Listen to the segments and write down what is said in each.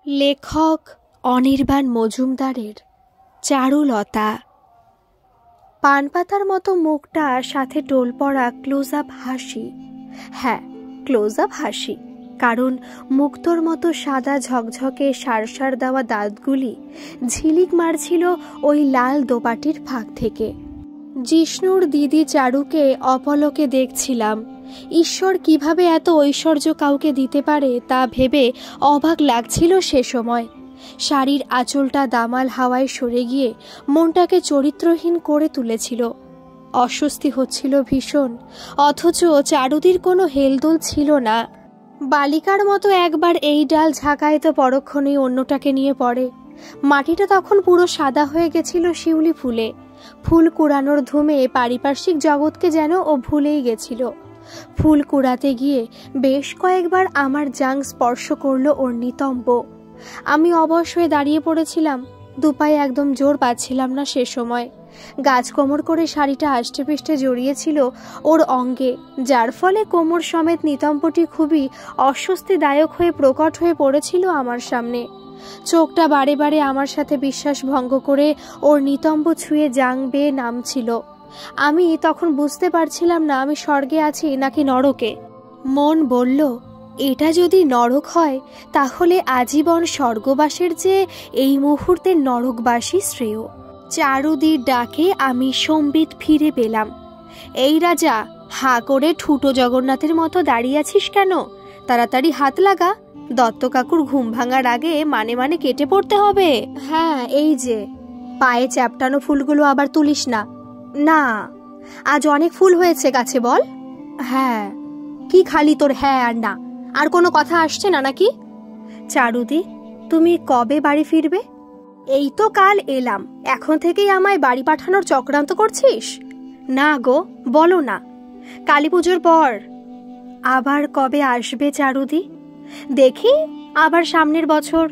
লেখক অনির্বাণ মজুমদারের চারুলতা। পানপাতার মতো মুখটা, সাথে টোল পড়া ক্লোজ আপ হাসি। হ্যাঁ, ক্লোজ আপ হাসি, কারণ মুক্তোর মতো সাদা ঝকঝকে সারসার দেওয়া দাঁতগুলি ঝিলিক মারছিল ওই লাল দোপাটির ফাঁক থেকে। জিষ্ণুর দিদি চারুকে অপলকে দেখছিলাম। ঈশ্বর কিভাবে এত ঐশ্বর্য কাউকে দিতে পারে তা ভেবে অবাক লাগছিল সে সময়। শাড়ির আঁচলটা দামাল হাওয়ায় সরে গিয়ে মনটাকে চরিত্রহীন করে তুলেছিল। অস্বস্তি হচ্ছিল ভীষণ, অথচ চারুদির কোনো হেলদোল ছিল না। বালিকার মতো একবার এই ডাল ঝাঁকায় তো পরক্ষণেই অন্যটাকে নিয়ে পড়ে। মাটিটা তখন পুরো সাদা হয়ে গেছিল শিউলি ফুলে। ফুল কুড়ানোর ধুমে পারিপার্শ্বিক জগৎকে যেন ও ভুলেই গেছিল। ফুল কুড়াতে গিয়ে বেশ কয়েকবার আমার জাং স্পর্শ করলো ওর নিতম্ব। আমি অবশ হয়ে দাঁড়িয়ে পড়েছিলাম, দুপায়ে একদম জোর পাচ্ছিলাম না সে সময়। গাছ কোমর করে শাড়িটা আষ্টে পৃষ্ঠে জড়িয়েছিল ওর অঙ্গে, যার ফলে কোমর সমেত নিতম্বটি খুবই অস্বস্তিদায়ক হয়ে প্রকট হয়ে পড়েছিল আমার সামনে। চোখটা বারে বারে আমার সাথে বিশ্বাস ভঙ্গ করে ওর নিতম্ব ছুঁয়ে জাং বেয়ে নামছিল। আমি তখন বুঝতে পারছিলাম না আমি স্বর্গে আছি নাকি নরকে। মন বলল, এটা যদি নরক হয় তাহলে আজীবন স্বর্গবাসের চেয়ে এই মুহূর্তে নরকবাসী শ্রেয়। চারুদির ডাকে আমি সম্বিত ফিরে পেলাম। এই রাজা, হা করে ঠুটো জগন্নাথের মতো দাঁড়িয়ে আছিস কেন? তাড়াতাড়ি হাত লাগা, দত্ত কাকুর ঘুম ভাঙার আগে মানে মানে কেটে পড়তে হবে। হ্যাঁ, এই যে পায়ে চ্যাপটানো ফুলগুলো আবার তুলিস না। না, আজ অনেক ফুল হয়েছে গাছে, বল। হ্যাঁ। কি খালি তোর হ্যাঁ আর না? আর কোনো কথা আসছে না নাকি? চারুদি, তুমি কবে বাড়ি ফিরবে? এই তো কাল এলাম, এখন থেকেই আমায় বাড়ি পাঠানোর চক্রান্ত করছিস? না গো, বলো না। কালী পুজোর পর। আবার কবে আসবে চারুদি? দেখি, আবার সামনের বছর।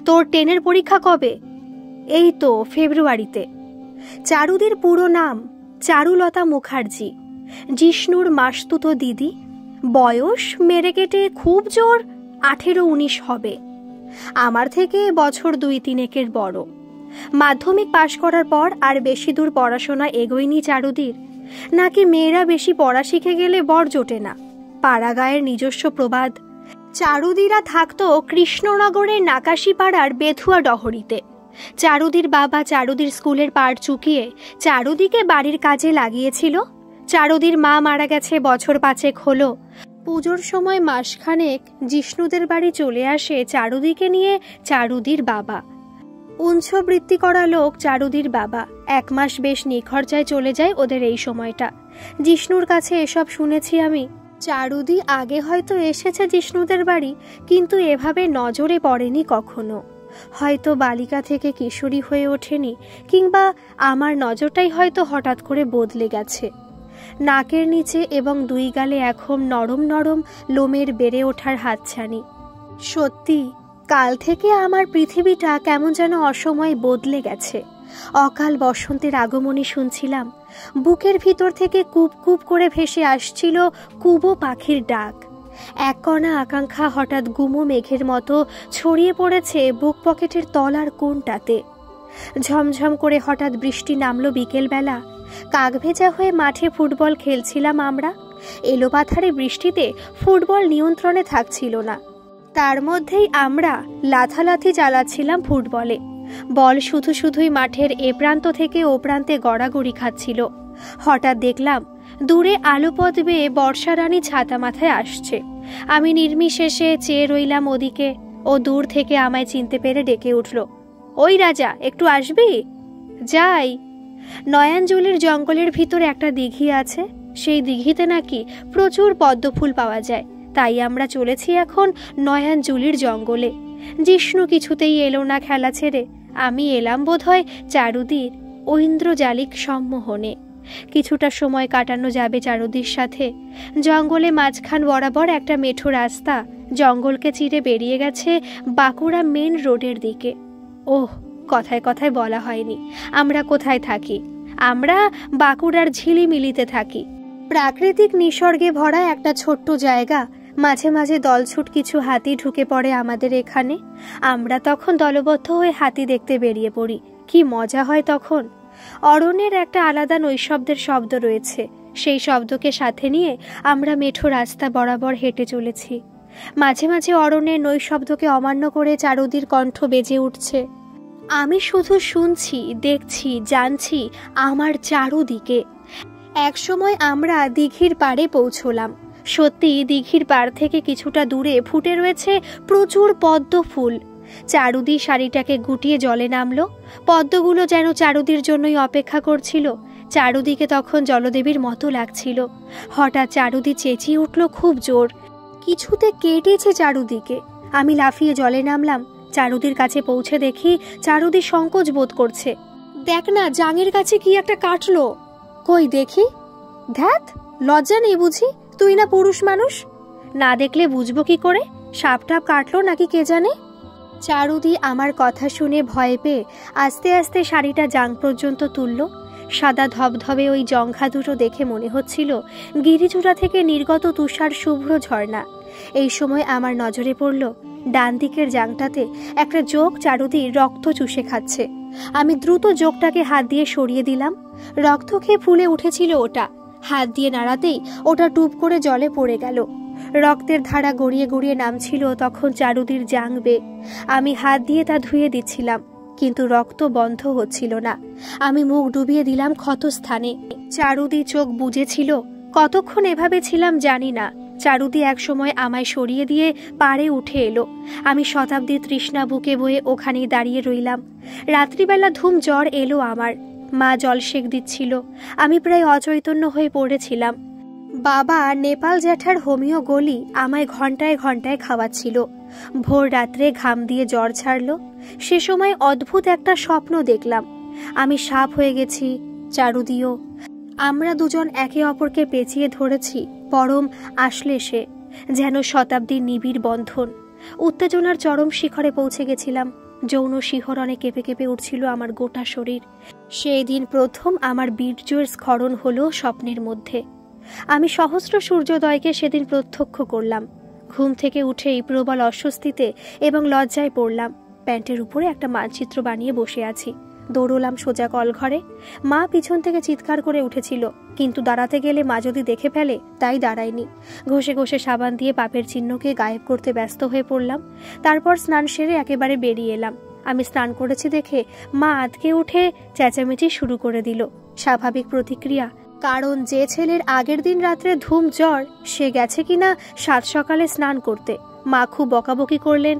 তোর 10-এর পরীক্ষা কবে? এই তো ফেব্রুয়ারিতে। চারুদির পুরো নাম চারুলতা মুখার্জি, জিষ্ণুর মাসতুতো দিদি। বয়স মেরে কেটে খুব জোর 18-19 হবে। আমার থেকে বছর 2-3 বড়। মাধ্যমিক পাশ করার পর আর বেশি দূর পড়াশোনা এগোয়নি চারুদির। নাকি মেয়েরা বেশি পড়া শিখে গেলে বর জোটে না, পাড়াগাঁয়ের নিজস্ব প্রবাদ। চারুদিরা থাকতো কৃষ্ণনগরের নাকাশিপাড়ার বেথুয়া ডহরিতে। চারুদির বাবা চারুদির স্কুলের পাড় চুকিয়ে চারুদিকে বাড়ির কাজে লাগিয়েছিল। চারুদির মা মারা গেছে বছর 5 হলো। পুজোর সময় মাসখানেক জিষ্ণুদের বাড়ি চলে আসে চারুদিকে নিয়ে চারুদির বাবা। উঞ্ছবৃত্তি করা লোক চারুদির বাবা। 1 মাস বেশ নিখরচায় চলে যায় ওদের এই সময়টা। জিষ্ণুর কাছে এসব শুনেছি আমি। চারুদি আগে হয়তো এসেছে জিষ্ণুদের বাড়ি, কিন্তু এভাবে নজরে পড়েনি কখনো। হয়তো বালিকা থেকে কিশোরী হয়ে ওঠেনি, কিংবা আমার নজরটাই হয়তো হঠাৎ করে বদলে গেছে। নাকের নিচে এবং 2 গালে এখন নরম নরম লোমের বেড়ে ওঠার হাতছানি। সত্যি, কাল থেকে আমার পৃথিবীটা কেমন যেন অসময়ে বদলে গেছে। অকাল বসন্তের আগমনী শুনছিলাম। বুকের ভিতর থেকে কুপ কুপ করে ভেসে আসছিল কুবো পাখির ডাক। এক কণা আকাঙ্ক্ষা হঠাৎ গুমো মেঘের মতো ছড়িয়ে পড়েছে বুক পকেটের তলার কোণটাতে। ঝমঝম করে হঠাৎ বৃষ্টি নামলো বিকেলবেলা। কাকভেজা হয়ে মাঠে ফুটবল খেলছিলাম আমরা। এলোপাথারে বৃষ্টিতে ফুটবল নিয়ন্ত্রণে থাকছিল না। তার মধ্যেই আমরা লাথালাথি চালাচ্ছিলাম ফুটবলে। বল শুধু শুধুই মাঠের এ প্রান্ত থেকে ও প্রান্তে গড়াগড়ি খাচ্ছিল। হঠাৎ দেখলাম দূরে আলোপথ বেয়ে বর্ষারানী ছাতা মাথায় আসছে। আমি নির্বিশেষে চেয়ে রইলাম ওদিকে। ও দূর থেকে আমায় চিনতে পেরে ডেকে উঠল, ওই রাজা, একটু আসবি? যাই। নয়াঞ্জলির জঙ্গলের ভিতরে একটা দিঘি আছে। সেই দিঘিতে নাকি প্রচুর পদ্মফুল পাওয়া যায়। তাই আমরা চলেছি এখন নয়াঞ্জলির জঙ্গলে। জিষ্ণু কিছুতেই এলো না খেলা ছেড়ে। আমি এলাম বোধহয় চারুদির ঐন্দ্রজালিক সম্মোহনে। কিছুটা সময় কাটানো যাবে চারুদির সাথে। জঙ্গলে মাঝখান বরাবর একটা মেঠো রাস্তা জঙ্গলকে চিরে বেরিয়ে গেছে বাঁকুড়া মেন রোডের দিকে। ওহ, কথায় কথায় বলা হয়নি আমরা কোথায় থাকি। আমরা বাঁকুড়ার ঝিলিমিলিতে থাকি। প্রাকৃতিক নিসর্গে ভরা একটা ছোট্ট জায়গা, মাঝে মাঝে দলছুট কিছু হাতি ঢুকে পড়ে আমাদের এখানে। আমরা তখন দলবদ্ধ হয়ে হাতি দেখতে বেরিয়ে পড়ি। কি মজা হয় তখন। অরণ্যের একটা আলাদা নৈশব্দের শব্দ রয়েছে, সেই শব্দকে সাথে নিয়ে আমরা মেঠো রাস্তা বরাবর হেঁটে চলেছি। মাঝে মাঝে অরণ্যের নৈশব্দকে অমান্য করে চারুদির কণ্ঠ বেজে উঠছে। আমি শুধু শুনছি, দেখছি, জানছি আমার চারুদিকে। একসময় আমরা দিঘির পাড়ে পৌঁছলাম। সত্যি দিঘির পাড় থেকে কিছুটা দূরে ফুটে রয়েছে প্রচুর পদ্ম ফুল। চারুদি শাড়িটাকে গুটিয়ে জলে নামলো। পদ্মগুলো যেন চারুদির জন্যই অপেক্ষা করছিল। চারুদিকে তখন জলদেবীর মতো লাগছিল। হঠাৎ চারুদি চেঁচিয়ে উঠল খুব জোর। কিছুতে কেটেছে চারুদিকে। আমি লাফিয়ে জলে নামলাম। চারুদির কাছে পৌঁছে দেখি চারুদি সংকোচ বোধ করছে। দেখ না, জাঙের কাছে কি একটা কাটলো। কই দেখি। ধ্যাত, লজ্জা নেই বুঝি? তুই না পুরুষ মানুষ, না দেখলে বুঝবো কি করে সাপ টাপ কাটলো নাকি কে জানে। চারুদি আমার কথা শুনে ভয় পেয়ে আস্তে আস্তে শাড়িটা জাং পর্যন্ত তুলল। সাদা ধবধবে ওই জংঘা দুটো দেখে মনে হচ্ছিল গিরিচূড়া থেকে নির্গত তুষার শুভ্র ঝর্ণা। এই সময় আমার নজরে পড়ল ডান দিকের জাংটাতে একটা জোক চারুদির রক্ত চুষে খাচ্ছে। আমি দ্রুত জোকটাকে হাত দিয়ে সরিয়ে দিলাম। রক্ত খেয়ে ফুলে উঠেছিল ওটা। হাত দিয়ে নাড়াতেই ওটা টুপ করে জলে পড়ে গেল। রক্তের ধারা গড়িয়ে গড়িয়ে নামছিল তখন চারুদির জাং বেয়ে। আমি হাত দিয়ে তা ধুয়ে দিচ্ছিলাম, কিন্তু রক্ত বন্ধ হচ্ছিল না। আমি মুখ ডুবিয়ে দিলাম ক্ষতস্থানে। চারুদি চোখ বুজেছিল। কতক্ষণ এভাবে ছিলাম জানি না। চারুদি এক সময় আমায় সরিয়ে দিয়ে পাড়ে উঠে এলো। আমি শতাব্দীর তৃষ্ণা বুকে বয়ে ওখানেই দাঁড়িয়ে রইলাম। রাত্রিবেলা ধুম জ্বর এলো আমার। মা জলসেক দিচ্ছিল। আমি প্রায় অচৈতন্য হয়ে পড়েছিলাম। বাবা নেপাল জ্যাঠার হোমিও গলি আমায় ঘন্টায় ঘন্টায় খাওয়াচ্ছিল। ভোর রাত্রে ঘাম দিয়ে জ্বর ছাড়ল। সে সময় অদ্ভুত একটা স্বপ্ন দেখলাম। আমি সাপ হয়ে গেছি, চারুদিও। আমরা দুজন একে অপরকে পেঁচিয়ে ধরেছি। পরম আসলে সে যেন শতাব্দীর নিবিড় বন্ধন। উত্তেজনার চরম শিখরে পৌঁছে গেছিলাম। যৌন শিহরণে কেঁপে কেঁপে উঠছিল আমার গোটা শরীর। সেই দিন প্রথম আমার বীর্যের স্খলন হলো স্বপ্নের মধ্যে। আমি সহস্র সূর্যোদয়কে সেদিন প্রত্যক্ষ করলাম। ঘুম থেকে উঠেই প্রবল অস্বস্তিতে এবং লজ্জায় পড়লাম। প্যান্টের উপরে একটা মানচিত্র বানিয়ে বসে আছি। দৌড়লাম সোজা কলঘরে। মা পিছন থেকে চিৎকার করে উঠেছিল, কিন্তু দাঁড়াতে গেলে মা যদি দেখে ফেলে তাই দাঁড়ায়নি। ঘষে ঘষে সাবান দিয়ে পাপের চিহ্নকে গায়েব করতে ব্যস্ত হয়ে পড়লাম। তারপর স্নান সেরে একেবারে বেরিয়ে এলাম। আমি স্নান করেছি দেখে মা আঁতকে উঠে চেঁচামেচি শুরু করে দিল। স্বাভাবিক প্রতিক্রিয়া, কারণ যে ছেলের আগের দিন রাত্রে ধুম জ্বর সে গেছে কিনা সাত সকালে স্নান করতে। মা খুব বকাবকি করলেন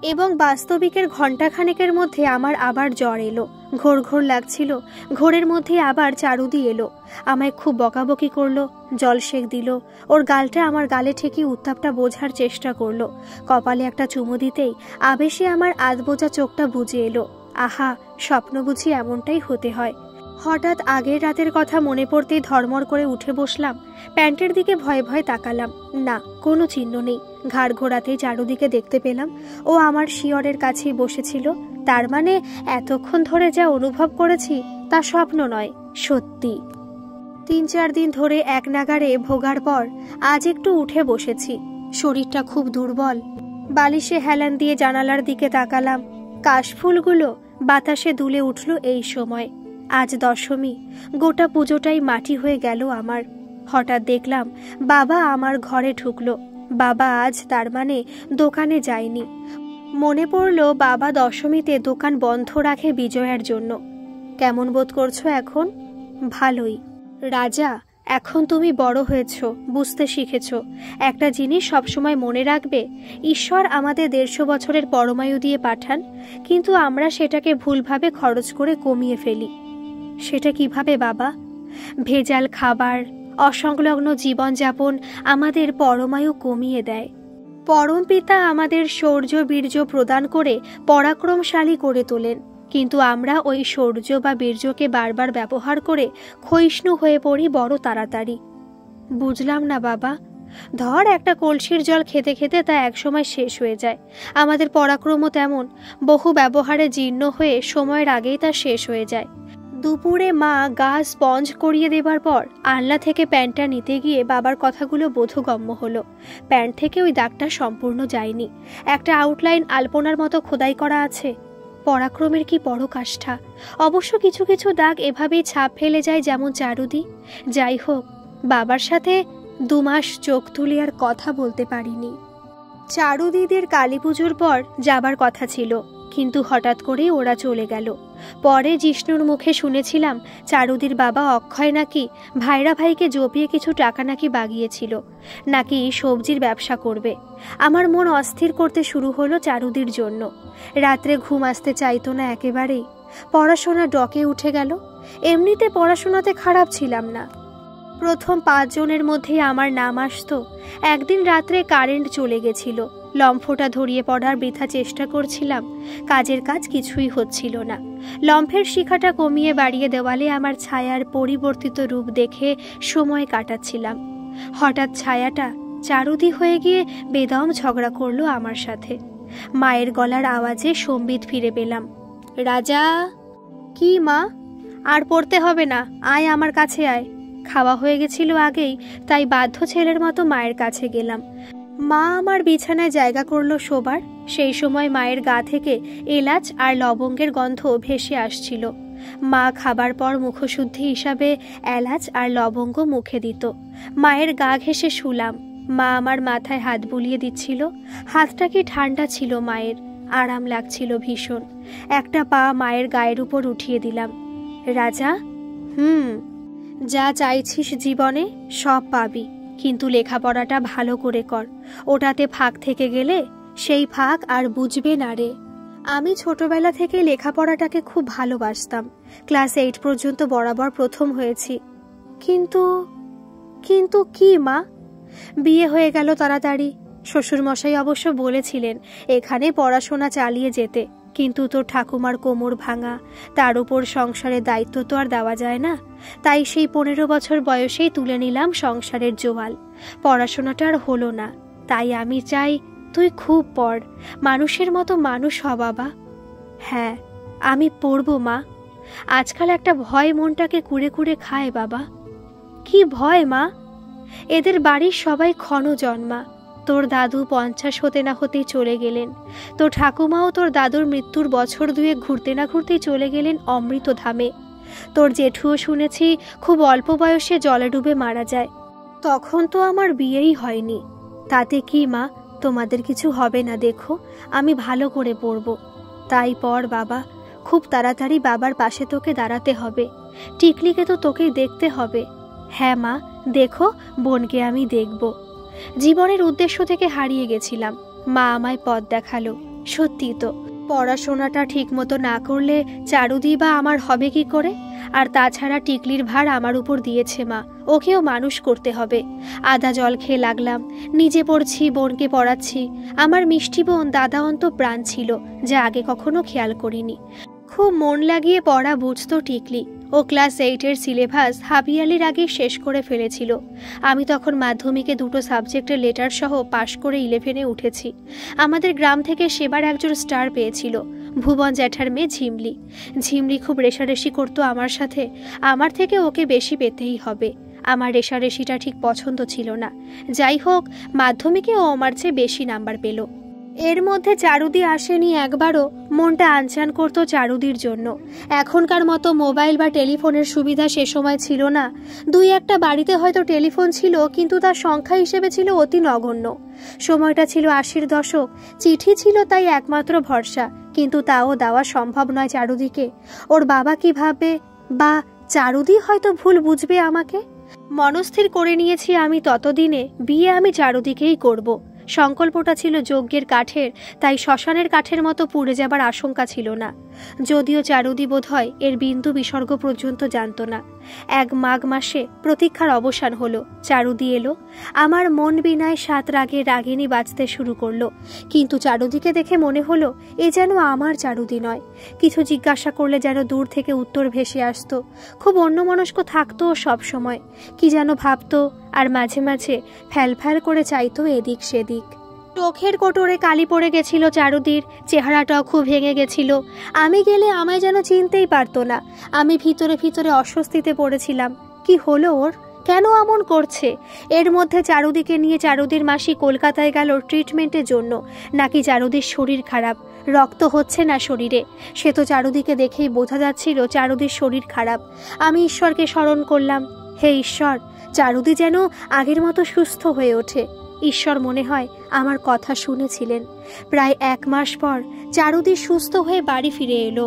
এবং বাস্তবিকের ঘণ্টাখানেকের মধ্যে আমার আবার জ্বর এলো। ঘোর ঘোর লাগছিল। ঘোরের মধ্যে আবার চারুদি এলো। আমায় খুব বকাবকি করলো, জলসেক দিল। ওর গালটা আমার গালে ঠেকিয়ে উত্তাপটা বোঝার চেষ্টা করলো। কপালে একটা চুমু দিতেই আবেশে আমার আধবোজা চোখটা বুজে এলো। আহা, স্বপ্ন বুঝি এমনটাই হতে হয়। হঠাৎ আগের রাতের কথা মনে পড়তেই ধর্মর করে উঠে বসলাম। প্যান্টের দিকে ভয়ে ভয়ে তাকালাম। না, কোনো চিহ্ন নেই। ঘাড় ঘোরাতেই চারুদিকে দেখতে পেলাম ও আমার শিয়রের কাছেই বসেছিল। তার মানে এতক্ষণ ধরে যা অনুভব করেছি তা স্বপ্ন নয়, সত্যি। ৩-৪ দিন ধরে এক নাগারে ভোগার পর আজ একটু উঠে বসেছি। শরীরটা খুব দুর্বল। বালিশে হেলান দিয়ে জানালার দিকে তাকালাম। কাশফুলগুলো বাতাসে দুলে উঠল এই সময়। আজ দশমী। গোটা পুজোটাই মাটি হয়ে গেল আমার। হঠাৎ দেখলাম বাবা আমার ঘরে ঢুকলো। বাবা আজ তার মানে দোকানে যায়নি। মনে পড়ল বাবা দশমীতে দোকান বন্ধ রাখে বিজয়ার জন্য। কেমন বোধ করছো এখন? ভালোই। রাজা, এখন তুমি বড় হয়েছ, বুঝতে শিখেছ। একটা জিনিস সবসময় মনে রাখবে, ঈশ্বর আমাদের 150 বছরের পরমায়ু দিয়ে পাঠান, কিন্তু আমরা সেটাকে ভুলভাবে খরচ করে কমিয়ে ফেলি। সেটা কিভাবে বাবা? ভেজাল খাবার, অসংলগ্ন জীবনযাপন আমাদের পরমায়ু কমিয়ে দেয়। পরমপিতা আমাদের শৌর্য বীর্য প্রদান করে পরাক্রমশালী করে তোলেন, কিন্তু আমরা ওই শৌর্য বা বীর্যকে বারবার ব্যবহার করে ক্ষয়িষ্ণু হয়ে পড়ি বড় তাড়াতাড়ি। বুঝলাম না বাবা। ধর একটা কলসির জল খেতে খেতে তা একসময় শেষ হয়ে যায়। আমাদের পরাক্রমও তেমন, বহু ব্যবহারে জীর্ণ হয়ে সময়ের আগেই তা শেষ হয়ে যায়। দুপুরে মা গা স্পঞ্জ করিয়ে দেবার পর আলনা থেকে প্যান্টটা নিতে গিয়ে বাবার কথাগুলো বোধগম্য হলো। প্যান্ট থেকে ওই দাগটা সম্পূর্ণ যায়নি, একটা আউটলাইন আলপনার মতো খোদাই করা আছে। পরাক্রমের কি পরাকাষ্ঠা! অবশ্য কিছু কিছু দাগ এভাবেই ছাপ ফেলে যায়, যেমন চারুদি। যাই হোক, বাবার সাথে 2 মাস চোখ তুলে আর কথা বলতে পারিনি। চারুদিদের কালী পুজোর পর যাবার কথা ছিল, কিন্তু হঠাৎ করেই ওরা চলে গেল। পরে জিষ্ণুর মুখে শুনেছিলাম চারুদির বাবা অক্ষয় নাকি ভাইরা ভাইকে জপিয়ে কিছু টাকা নাকি বাগিয়েছিল, নাকি সবজির ব্যবসা করবে। আমার মন অস্থির করতে শুরু হলো চারুদির জন্য। রাত্রে ঘুম আসতে চাইতো না একেবারেই। পড়াশোনা ডকে উঠে গেল। এমনিতে পড়াশোনাতে খারাপ ছিলাম না, প্রথম 5 জনের মধ্যেই আমার নাম আসতো। একদিন রাত্রে কারেন্ট চলে গেছিল, লম্ফটা ধরিয়ে পড়ার বৃথা চেষ্টা করছিলাম, কাজের কাজ কিছুই হচ্ছিল না। লম্ফের শিখাটা কমিয়ে বাড়িয়ে দেওয়ালে আমার ছায়ার পরিবর্তিত রূপ দেখে সময় কাটাচ্ছিলাম। হঠাৎ ছায়াটা চারুদি হয়ে গিয়ে বেদম ঝগড়া করলো আমার সাথে। মায়ের গলার আওয়াজে সম্বিত ফিরে পেলাম। রাজা! কি মা? আর পড়তে হবে না, আয় আমার কাছে আয়। খাওয়া হয়ে গেছিল আগেই, তাই বাধ্য ছেলের মতো মায়ের কাছে গেলাম। মা আমার বিছানায় জায়গা করলো শোবার। সেই সময় মায়ের গা থেকে এলাচ আর লবঙ্গের গন্ধ ভেসে আসছিল। মা খাবার পর মুখশুদ্ধি হিসাবে এলাচ আর লবঙ্গ মুখে দিত। মায়ের গা ঘেঁষে শুলাম। মা আমার মাথায় হাত বুলিয়ে দিচ্ছিল। হাতটা কি ঠান্ডা ছিল মায়ের, আরাম লাগছিল ভীষণ। একটা পা মায়ের গায়ের উপর উঠিয়ে দিলাম। রাজা, যা চাইছিস জীবনে সব পাবি, কিন্তু লেখাপড়াটা ভালো করে কর। ওটাতে ফাঁক থেকে গেলে সেই ফাঁক আর বুঝবে না রে। আমি ছোটবেলা থেকে লেখাপড়াটাকে খুব ভালোবাসতাম। ক্লাস 8 পর্যন্ত বরাবর প্রথম হয়েছি। কিন্তু কি মা? বিয়ে হয়ে গেল তাড়াতাড়ি। শ্বশুরমশাই অবশ্য বলেছিলেন এখানে পড়াশোনা চালিয়ে যেতে, কিন্তু তোর ঠাকুমার কোমর ভাঙা, তার উপর সংসারের দায়িত্ব তো আর দেওয়া যায় না। তাই সেই 15 বছর বয়সেই তুলে নিলাম সংসারের জোয়াল। পড়াশোনাটা আর হলো না। তাই আমি চাই তুই খুব পড়, মানুষের মতো মানুষ হ বাবা। হ্যাঁ, আমি পড়ব মা। আজকাল একটা ভয় মনটাকে কুড়ে কুড়ে খায় বাবা। কি ভয় মা? এদের বাড়ির সবাই ক্ষণ জন্মা। তোর দাদু 50 হতে না হতেই চলে গেলেন। তোর ঠাকুমাও তোর দাদুর মৃত্যুর বছর 2 ঘুরতে না ঘুরতেই চলে গেলেন অমৃতধামে। তোর জেঠুও শুনেছি খুব অল্প বয়সে জলে ডুবে মারা যায়। তখন তো আমার বিয়েই হয়নি। তাতে কি মা, তোমাদের কিছু হবে না। দেখো, আমি ভালো করে পড়ব। তাই পড় বাবা, খুব তাড়াতাড়ি বাবার পাশে তোকে দাঁড়াতে হবে। টিকলিকে তো তোকেই দেখতে হবে। হ্যাঁ মা, দেখো বোনকে আমি দেখব। জীবনের উদ্দেশ্য থেকে হারিয়ে গেছিলাম। মা আমায় পথ দেখালো। সত্যি তো, পড়াশোনাটা ঠিক মতো না করলে চারুদি বা আমার হবে কি করে? আর তাছাড়া টিকলির ভার আমার উপর দিয়েছে মা, ওকেও মানুষ করতে হবে। আদা জল খেয়ে লাগলাম, নিজে পড়ছি, বোনকে পড়াচ্ছি। আমার মিষ্টি বোন দাদা অন্ত প্রাণ ছিল, যা আগে কখনো খেয়াল করিনি। খুব মন লাগিয়ে পড়া বুঝতো টিকলি। ও ক্লাস 8-এর সিলেবাস হাবিয়ালির আগে শেষ করে ফেলেছিল। আমি তখন মাধ্যমিকে 2টো সাবজেক্টের লেটার সহ পাশ করে 11-এ উঠেছি। আমাদের গ্রাম থেকে সেবার একজন স্টার পেয়েছিল, ভুবন জ্যাঠার মেয়ে ঝিমলি। ঝিমলি খুব রেশারেশি করতো আমার সাথে। আমার থেকে ওকে বেশি পেতেই হবে। আমার রেশারেশিটা ঠিক পছন্দ ছিল না। যাই হোক, মাধ্যমিকে ও আমার চেয়ে বেশি নাম্বার পেল। এর মধ্যে চারুদি আসেনি একবারও। মনটা আনচান করতো চারুদির জন্য। এখনকার মতো মোবাইল বা টেলিফোনের সুবিধা সে সময় ছিল না। 2-1টা বাড়িতে হয়তো টেলিফোন ছিল, কিন্তু তার সংখ্যা হিসেবে ছিল অতি নগণ্য। সময়টা ছিল 80-র দশক। চিঠি ছিল তাই একমাত্র ভরসা, কিন্তু তাও দেওয়া সম্ভব নয় চারুদিকে। ওর বাবা কি ভাববে, বা চারুদি হয়তো ভুল বুঝবে আমাকে। মনস্থির করে নিয়েছি আমি ততদিনে বিয়ে আমি চারুদিকেই করব। সংকল্পটা ছিল যজ্ঞের কাঠের, তাই শ্মশানের কাঠের মতো পুড়ে যাবার আশঙ্কা ছিল না। যদিও চারুদি বোধ হয় এর বিন্দু বিসর্গ পর্যন্ত জানত না। 1 মাঘ মাসে প্রতীক্ষার অবসান হলো। চারুদি এলো। আমার মন বিনায় 7 রাগে রাগিনী বাজতে শুরু করলো। কিন্তু চারুদিকে দেখে মনে হলো এ যেন আমার চারুদি নয়। কিছু জিজ্ঞাসা করলে যেন দূর থেকে উত্তর ভেসে আসতো। খুব অন্যমনস্ক থাকতো সব সময়, কি যেন ভাবতো, আর মাঝে মাঝে ফ্যাল ফ্যাল করে চাইতো এদিক সেদিক। চোখের কোটরে কালি পড়ে গেছিল চারুদির, চেহারাটাও খুব ভেঙে গেছিল। আমি গেলে আমায় যেন চিনতেই পারতো না। আমি ভিতরে ভিতরে অস্বস্তিতে পড়েছিলাম। কি হলো ওর? কেন এমন করছে? এর মধ্যে চারুদিকে নিয়ে চারুদির মাসি কলকাতায় গেল ট্রিটমেন্টের জন্য। নাকি চারুদির শরীর খারাপ, রক্ত হচ্ছে না শরীরে। সে তো চারুদিকে দেখেই বোঝা যাচ্ছিল চারুদির শরীর খারাপ। আমি ঈশ্বরকে স্মরণ করলাম, হে ঈশ্বর, চারুদি যেন আগের মতো সুস্থ হয়ে ওঠে। ঈশ্বর মনে হয় আমার কথা শুনেছিলেন। প্রায় 1 মাস পর চারুদি সুস্থ হয়ে বাড়ি ফিরে এলো।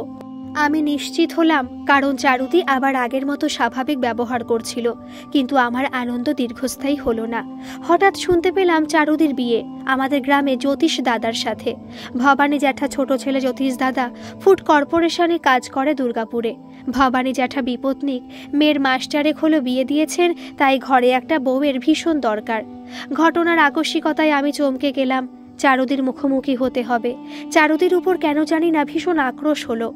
আমি নিশ্চিত হলাম, কারণ চারুদি আবার আগের মতো স্বাভাবিক ব্যবহার করছিল। কিন্তু আমার আনন্দ দীর্ঘস্থায়ী হলো না। হঠাৎ শুনতে পেলাম চারুদির বিয়ে আমাদের গ্রামে জ্যোতিষ দাদার সাথে। ভবানী জ্যাঠা ছোট ছেলে জ্যোতিষ দাদা ফুড কর্পোরেশনে কাজ করে দুর্গাপুরে। ভবানী জ্যাঠা বিপত্নিক, মেয়ের মাস্টারেক হলো বিয়ে দিয়েছেন, তাই ঘরে একটা বউয়ের ভীষণ দরকার। ঘটনার আকস্মিকতায় আমি চমকে গেলাম। চারুদির মুখোমুখি হতে হবে। চারুদির উপর কেন জানি না ভীষণ আক্রোশ হলো।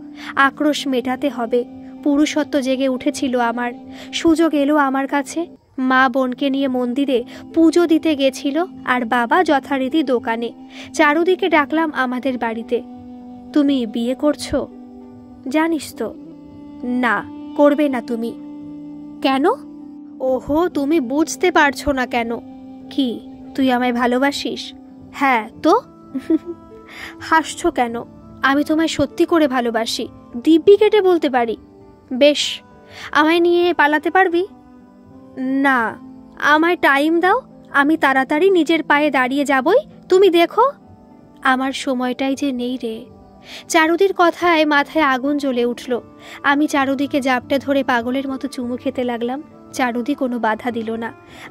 আক্রোশ মেটাতে হবে। পুরুষত্ব জেগে উঠেছিল আমার। সুযোগ এলো আমার কাছে। মা বোনকে নিয়ে মন্দিরে পুজো দিতে গেছিল, আর বাবা যথারীতি দোকানে। চারুদিকে ডাকলাম আমাদের বাড়িতে। তুমি বিয়ে করছো? জানিস তো? না, করবে না তুমি। কেন? ওহো, তুমি বুঝতে পারছো না কেন? কি, তুই আমায় ভালোবাসিস? হ্যাঁ তো। হাসছো কেন? আমি তোমায় সত্যি করে ভালোবাসি, দিব্যি কেটে বলতে পারি। বেশ, আমায় নিয়ে পালাতে পারবি? না, আমায় টাইম দাও, আমি তাড়াতাড়ি নিজের পায়ে দাঁড়িয়ে যাবই, তুমি দেখো। আমার সময়টাই যে নেই রে। চারুদির কথায় মাথায় আগুন জ্বলে উঠল। আমি চারুদিকে জাপটে ধরে পাগলের মতো চুমু খেতে লাগলাম। চারুদি কোনো বাধা দিল না।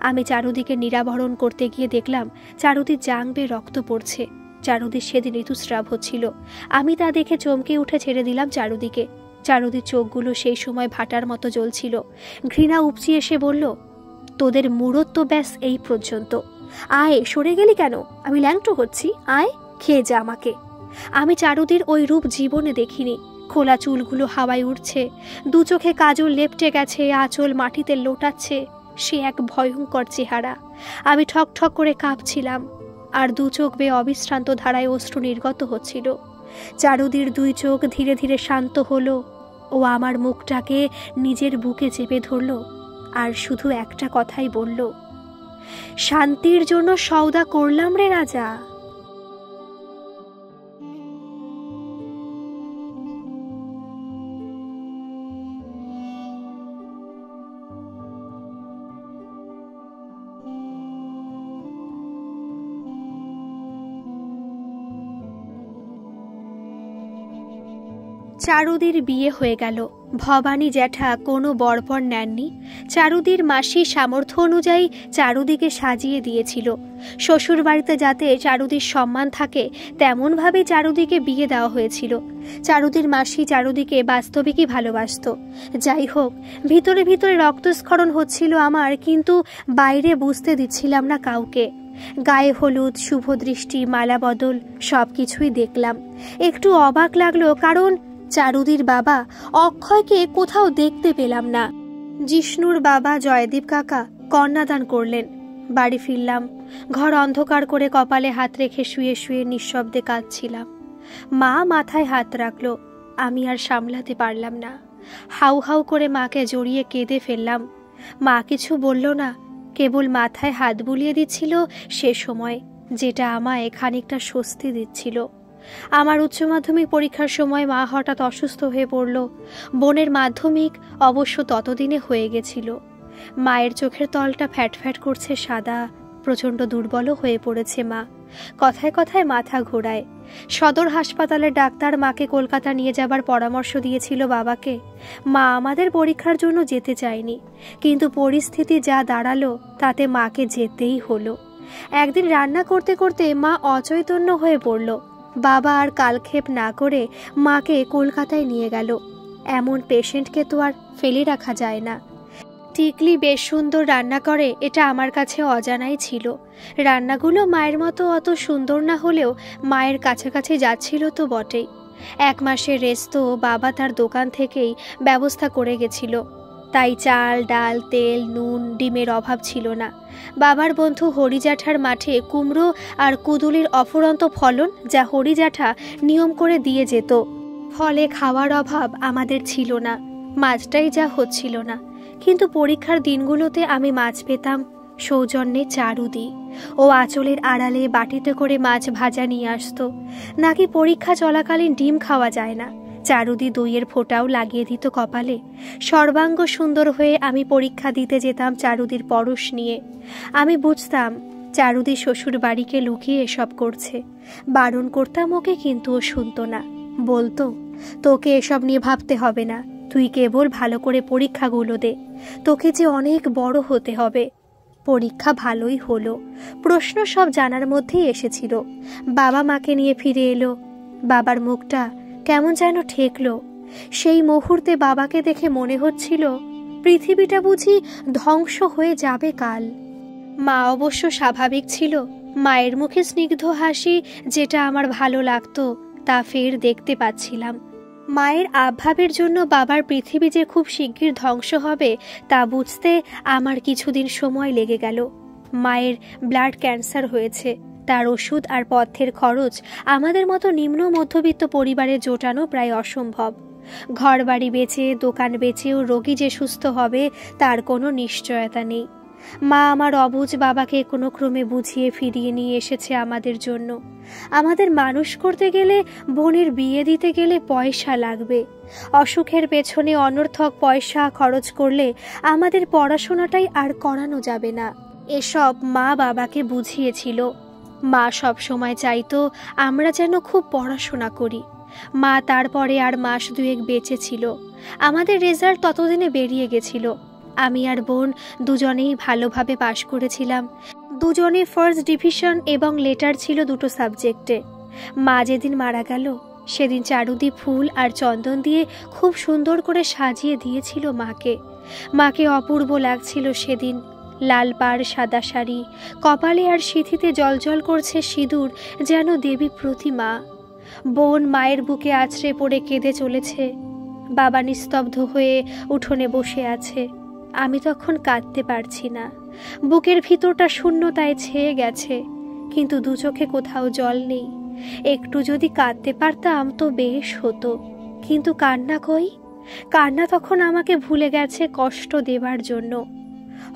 আমি চারুদিকে নিরাবরণ করতে গিয়ে দেখলাম চারুদির জাং বেয়ে রক্ত পড়ছে। চারুদির সেদিন ঋতুস্রাব হচ্ছিল। আমি তা দেখে চমকে উঠে ছেড়ে দিলাম চারুদিকে। চারুদির চোখগুলো সেই সময় ভাটার মতো জ্বলছিল। ঘৃণা উপচি এসে বলল, তোদের মুরত তো ব্যাস এই পর্যন্ত। আয়, সরে গেলি কেন? আমি ল্যাংটো হচ্ছি, আয় খেয়ে যা আমাকে। আমি চারুদির ওই রূপ জীবনে দেখিনি। খোলা চুলগুলো হাওয়ায় উঠছে, দু চোখে কাজল লেপটে গেছে, আঁচল মাটিতে লোটাচ্ছে। সে এক ভয়ঙ্কর চেহারা। আমি ঠক ঠক করে কাঁপছিলাম, আর দু চোখ বেয়ে অবিশ্রান্ত ধারায় অশ্রু নির্গত হচ্ছিল। চারুদির 2 চোখ ধীরে ধীরে শান্ত হলো। ও আমার মুখটাকে নিজের বুকে চেপে ধরল, আর শুধু একটা কথাই বলল, শান্তির জন্য সওদা করলাম রে রাজা। চারুদির বিয়ে হয়ে গেল। ভবানী জ্যাঠা কোনো বরপর নেননি। চারুদির মাসি সামর্থ্য অনুযায়ী চারুদিকে সাজিয়ে দিয়েছিল। শ্বশুর বাড়িতে যাতে চারুদির সম্মান থাকে তেমনভাবেই চারুদিকে বিয়ে দেওয়া হয়েছিল। চারুদির মাসি চারুদিকে বাস্তবিকই ভালোবাসত। যাই হোক, ভিতরে ভিতরে রক্তস্খলন হচ্ছিল আমার, কিন্তু বাইরে বুঝতে দিচ্ছিলাম না কাউকে। গায়ে হলুদ, শুভ দৃষ্টি, মালা বদল সব কিছুই দেখলাম। একটু অবাক লাগলো, কারণ চারুদির বাবা অক্ষয়কে কোথাও দেখতে পেলাম না। জিষ্ণুর বাবা জয়দীপ কাকা কন্যাদান করলেন। বাড়ি ফিরলাম। ঘর অন্ধকার করে কপালে হাত রেখে শুয়ে শুয়ে নিঃশব্দে কাঁদছিলাম। মা মাথায় হাত রাখলো। আমি আর সামলাতে পারলাম না। হাউ হাউ করে মাকে জড়িয়ে কেঁদে ফেললাম। মা কিছু বলল না, কেবল মাথায় হাত বুলিয়ে দিচ্ছিল সে সময়, যেটা আমায় খানিকটা স্বস্তি দিচ্ছিল। আমার উচ্চ মাধ্যমিক পরীক্ষার সময় মা হঠাৎ অসুস্থ হয়ে পড়ল। বোনের মাধ্যমিক অবশ্য ততদিনে হয়ে গেছিল। মায়ের চোখের তলটা ফ্যাট ফ্যাট করছে সাদা, প্রচণ্ড দুর্বলও হয়ে পড়েছে মা। কথায় কথায় মাথা ঘোরায়। সদর হাসপাতালের ডাক্তার মাকে কলকাতা নিয়ে যাবার পরামর্শ দিয়েছিল বাবাকে। মা আমাদের পরীক্ষার জন্য যেতে চায়নি, কিন্তু পরিস্থিতি যা দাঁড়ালো তাতে মাকে যেতেই হলো। একদিন রান্না করতে করতে মা অচৈতন্য হয়ে পড়ল। বাবা আর কালক্ষেপ না করে মাকে কলকাতায় নিয়ে গেল। এমন পেশেন্টকে তো আর ফেলে রাখা যায় না। টিকলি বেশ সুন্দর রান্না করে, এটা আমার কাছে অজানাই ছিল। রান্নাগুলো মায়ের মতো অত সুন্দর না হলেও মায়ের কাছাকাছি যাচ্ছিল তো বটেই। 1 মাসের রেস্ট তো বাবা তার দোকান থেকেই ব্যবস্থা করে গেছিল। তাই চাল ডাল তেল নুন ডিমের অভাব ছিল না। বাবার বন্ধু হরিজ্যাঠার মাঠে কুমড়ো আর কুদুলির অফুরন্ত ফলন, যা হরিজ্যাঠা নিয়ম করে দিয়ে যেত। ফলে খাওয়ার অভাব আমাদের ছিল না, মাছটাই যা হচ্ছিল না। কিন্তু পরীক্ষার দিনগুলোতে আমি মাছ পেতাম সৌজন্যে চারুদি। ও আঁচলের আড়ালে বাটিতে করে মাছ ভাজা নিয়ে আসতো। নাকি পরীক্ষা চলাকালীন ডিম খাওয়া যায় না, চারুদি দইয়ের ফোঁটাও লাগিয়ে দিত কপালে। সর্বাঙ্গ সুন্দর হয়ে আমি পরীক্ষা দিতে যেতাম চারুদির পরশ নিয়ে। আমি বুঝতাম চারুদি শ্বশুর বাড়িকে লুকিয়ে এসব করছে। বারণ করতাম ওকে, কিন্তু ও শুনত না। বলতো, তোকে এসব নিয়ে ভাবতে হবে না, তুই কেবল ভালো করে পরীক্ষাগুলো দে, তোকে যে অনেক বড় হতে হবে। পরীক্ষা ভালোই হলো, প্রশ্ন সব জানার মধ্যেই এসেছিল। বাবা মাকে নিয়ে ফিরে এলো। বাবার মুখটা কেমন যেন ঠেকলো। সেই মুহূর্তে বাবাকে দেখে মনে হচ্ছিল পৃথিবীটা বুঝি ধ্বংস হয়ে যাবে কাল। মা অবশ্য স্বাভাবিক ছিল। মায়ের মুখে স্নিগ্ধ হাসি, যেটা আমার ভালো লাগতো, তা ফের দেখতে পাচ্ছিলাম। মায়ের আভাবের জন্য বাবার পৃথিবী যে খুব শিগগির ধ্বংস হবে তা বুঝতে আমার কিছুদিন সময় লেগে গেল। মায়ের ব্লাড ক্যান্সার হয়েছে, তার ওষুধ আর পথ্যের খরচ আমাদের মতো নিম্ন মধ্যবিত্ত পরিবারে জোটানো প্রায় অসম্ভব। ঘর বাড়ি বেচে দোকান বেচেও রোগী যে সুস্থ হবে তার কোনো নিশ্চয়তা নেই। মা আমার অবুঝ বাবাকে কোনো ক্রমে বুঝিয়ে ফিরিয়ে নিয়ে এসেছে আমাদের জন্য। আমাদের মানুষ করতে গেলে, বোনের বিয়ে দিতে গেলে পয়সা লাগবে। অসুখের পেছনে অনর্থক পয়সা খরচ করলে আমাদের পড়াশোনাটাই আর করানো যাবে না। এসব মা বাবাকে বুঝিয়েছিল। মা সব সময় চাইতো আমরা যেন খুব পড়াশোনা করি। মা তারপরে আর মাস দুয়েক বেঁচে ছিল। আমাদের রেজাল্ট ততদিনে বেরিয়ে গেছিল। আমি আর বোন দুজনেই ভালোভাবে পাশ করেছিলাম। দুজনে ফার্স্ট ডিভিশন এবং লেটার ছিল দুটো সাবজেক্টে। মা যেদিন মারা গেল সেদিন চারুদি ফুল আর চন্দন দিয়ে খুব সুন্দর করে সাজিয়ে দিয়েছিল মাকে। মাকে অপূর্ব লাগছিল সেদিন। লাল পাড় সাদা শাড়ি, কপালে আর সিঁথিতে জলজল করছে সিঁদুর, যেন দেবী প্রতিমা। বোন মায়ের বুকে আছড়ে পড়ে কেঁদে চলেছে। বাবা নিস্তব্ধ হয়ে উঠোনে বসে আছে। আমি তখন কাঁদতে পারছি না। বুকের ভিতরটা শূন্যতায় ছেয়ে গেছে, কিন্তু দু চোখে কোথাও জল নেই। একটু যদি কাঁদতে পারতাম তো বেশ হতো, কিন্তু কান্না কই? কান্না তখন আমাকে ভুলে গেছে কষ্ট দেবার জন্য।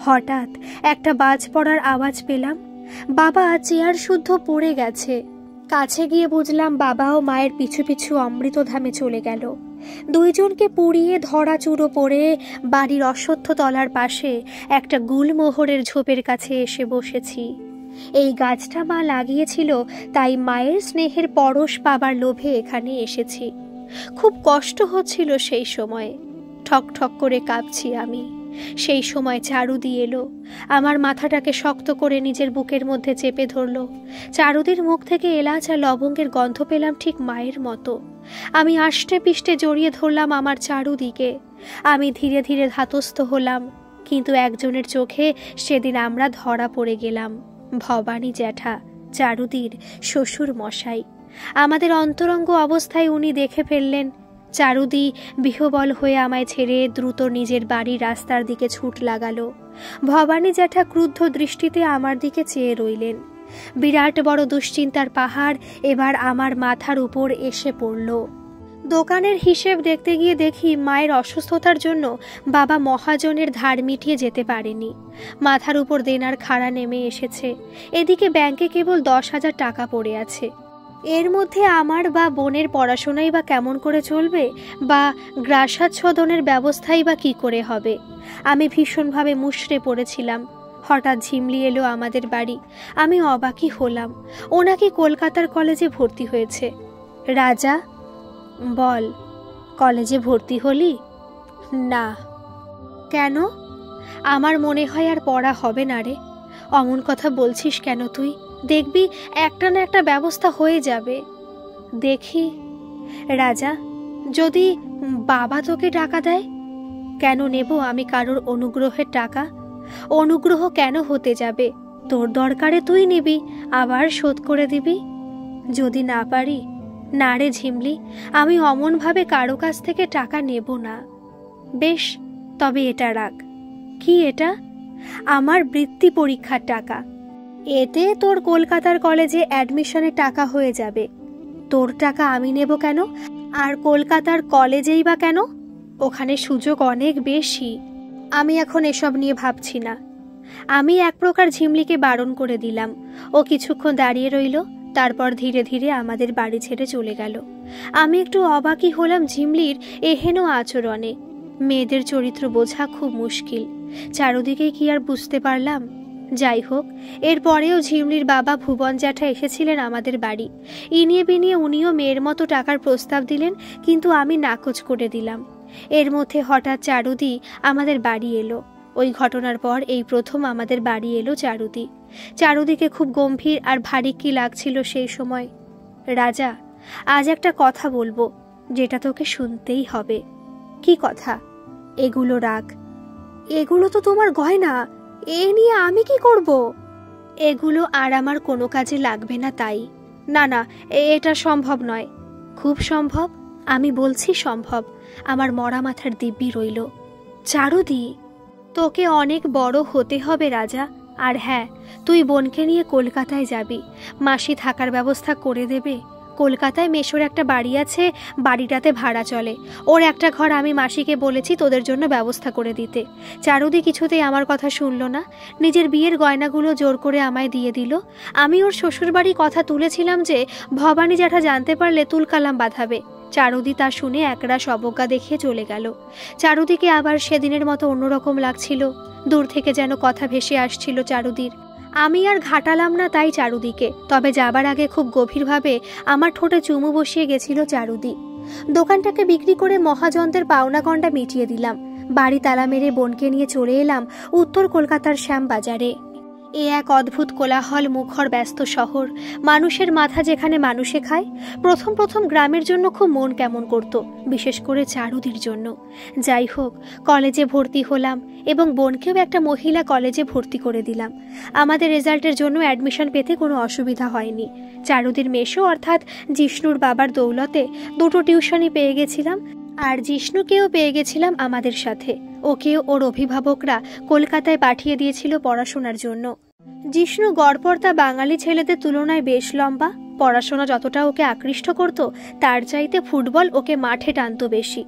হঠাৎ একটা বাজ পড়ার আওয়াজ পেলাম। বাবা চেয়ার শুদ্ধ পড়ে গেছে। কাছে গিয়ে বুঝলাম বাবা ও মায়ের পিছু পিছু অমৃতধামে চলে গেল। দুইজনকে পুড়িয়ে ধরা চুরো পড়ে বাড়ির অশ্বত্থ তলার পাশে একটা গুলমোহরের ঝোপের কাছে এসে বসেছি। এই গাছটা মা লাগিয়েছিল, তাই মায়ের স্নেহের পরশ পাবার লোভে এখানে এসেছি। খুব কষ্ট হচ্ছিল সেই সময়ে। ঠক ঠক করে কাঁপছি আমি। সেই সময় চারুদি এলো। আমার মাথাটাকে শক্ত করে নিজের বুকের মধ্যে চেপে ধরল। চারুদির মুখ থেকে এলাচ আর লবঙ্গের গন্ধ পেলাম ঠিক মায়ের মতো। আমি আষ্টে পিষ্টে জড়িয়ে ধরলাম আমার চারুদিকে। আমি ধীরে ধীরে ধাতস্থ হলাম, কিন্তু একজনের চোখে সেদিন আমরা ধরা পড়ে গেলাম। ভবানী জ্যাঠা, চারুদির শ্বশুর মশাই। আমাদের অন্তরঙ্গ অবস্থায় উনি দেখে ফেললেন। চারুদি বিহ্বল হয়ে আমায় ছেড়ে দ্রুত নিজের বাড়ির রাস্তার দিকে ছুট লাগালো। ভবানী জ্যাঠা ক্রুদ্ধ দৃষ্টিতে আমার দিকে চেয়ে রইলেন। বিরাট বড় দুশ্চিন্তার পাহাড় এবার আমার মাথার উপর এসে পড়ল। দোকানের হিসেব দেখতে গিয়ে দেখি মায়ের অসুস্থতার জন্য বাবা মহাজনের ধার মিটিয়ে যেতে পারেনি। মাথার উপর দেনার খাড়া নেমে এসেছে। এদিকে ব্যাংকে কেবল 10,000 টাকা পড়ে আছে। এর মধ্যে আমার বা বোনের পড়াশোনাই বা কেমন করে চলবে, বা গ্রাসাচ্ছাদনের ব্যবস্থাই বা কি করে হবে। আমি ভীষণভাবে মুষড়ে পড়েছিলাম। হঠাৎ ঝিমলি এলো আমাদের বাড়ি। আমি অবাকই হলাম। ও নাকি কলকাতার কলেজে ভর্তি হয়েছে। রাজা, বল, কলেজে ভর্তি হলি? না। কেন? আমার মনে হয় আর পড়া হবে না রে। অমন কথা বলছিস কেন তুই? দেখবি একটা না একটা ব্যবস্থা হয়ে যাবে। দেখি। রাজা, যদি বাবা তোকে টাকা দেয়? কেন নেব আমি কারোর অনুগ্রহের টাকা? অনুগ্রহ কেন হতে যাবে? তোর দরকারে তুই নিবি, আবার শোধ করে দিবি। যদি না পারি? না রে ঝিমলি, আমি অমনভাবে কারো কাছ থেকে টাকা নেব না। বেশ, তবে এটা রাখ। কি এটা? আমার বৃত্তি পরীক্ষার টাকা। এতে তোর কলকাতার কলেজে অ্যাডমিশনের টাকা হয়ে যাবে। তোর টাকা আমি নেব কেন? আর কলকাতার কলেজেই বা কেন? ওখানে সুযোগ অনেক বেশি। আমি এখন এসব নিয়ে ভাবছি না। আমি এক প্রকার ঝিমলিকে বারণ করে দিলাম। ও কিছুক্ষণ দাঁড়িয়ে রইল, তারপর ধীরে ধীরে আমাদের বাড়ি ছেড়ে চলে গেল। আমি একটু অবাকই হলাম ঝিমলির এহেন আচরণে। মেয়েদের চরিত্র বোঝা খুব মুশকিল। চারদিকে কি আর বুঝতে পারলাম? যাই হোক, এরপরেও ঝিমলির বাবা ভুবন জ্যাঠা এসেছিলেন আমাদের বাড়ি। ইনিয়ে বিনিয়ে উনিও মেয়ের মতো টাকার প্রস্তাব দিলেন, কিন্তু আমি নাকচ করে দিলাম। এর মধ্যে হঠাৎ চারুদি আমাদের বাড়ি এলো। ওই ঘটনার পর এই প্রথম আমাদের বাড়ি এলো চারুদি। চারুদিকে খুব গম্ভীর আর ভারী কি লাগছিল সেই সময়। রাজা, আজ একটা কথা বলবো, যেটা তোকে শুনতেই হবে। কি কথা? এগুলো রাখ। এগুলো তো তোমার গয়না, এ নিয়ে আমি কি করব? এগুলো আর আমার কোনো কাজে লাগবে না তাই। না না, এটা সম্ভব নয়। খুব সম্ভব, আমি বলছি সম্ভব। আমার মরা মাথার দিব্যি রইল। চারুদি, তোকে অনেক বড় হতে হবে রাজা। আর হ্যাঁ, তুই বোনকে নিয়ে কলকাতায় যাবি। মাসি থাকার ব্যবস্থা করে দেবে। কলকাতায় মেশোর একটা বাড়ি আছে, বাড়িটাতে ভাড়া চলে। ওর একটা ঘর আমি মাসিকে বলেছি তোদের জন্য ব্যবস্থা করে দিতে। চারুদি কিছুতেই আমার কথা শুনল না। নিজের বিয়ের গয়নাগুলো জোর করে আমায় দিয়ে দিল। আমি ওর শ্বশুরবাড়ি কথা তুলেছিলাম যে ভবানী জ্যাঠা জানতে পারলে তুলকালাম বাঁধাবে। চারুদি তা শুনে একরাশ অবজ্ঞা দেখিয়ে চলে গেল। চারুদিকে আবার সেদিনের মতো অন্যরকম লাগছিল। দূর থেকে যেন কথা ভেসে আসছিল চারুদির। আমি আর ঘাটালাম না তাই চারুদিকে। তবে যাবার আগে খুব গভীরভাবে আমার ঠোঁটে চুমু বসিয়ে গেছিল চারুদি। দোকানটাকে বিক্রি করে মহাজনদের পাওনা গন্ডা মিটিয়ে দিলাম। বাড়ি তালা মেরে বোনকে নিয়ে চলে এলাম উত্তর কলকাতার শ্যামবাজারে। এ এক অদ্ভুত কোলাহল মুখর ব্যস্ত শহর। মানুষের মাথা যেখানে মানুষে খায়। প্রথম প্রথম গ্রামের জন্য খুব মন কেমন করত, বিশেষ করে চারুদির জন্য। যাই হোক, কলেজে ভর্তি হলাম এবং বোনকেও একটা মহিলা কলেজে ভর্তি করে দিলাম। আমাদের রেজাল্টের জন্য অ্যাডমিশন পেতে কোনো অসুবিধা হয়নি। চারুদির মেশো অর্থাৎ জিষ্ণুর বাবার দৌলতে দুটো টিউশনই পেয়ে গেছিলাম। আর জিষ্ণুকেও পেয়ে গেছিলাম আমাদের সাথে। ওকেও ওর অভিভাবকরা কলকাতায় পাঠিয়ে দিয়েছিল পড়াশোনার জন্য। জিষ্ণু গড়পড়তা বাঙালি ছেলেদের তুলনায় বেশ লম্বা। পড়াশোনা যতটা ওকে আকৃষ্ট করত, তার চাইতে ফুটবল ওকে মাঠে টানত বেশি।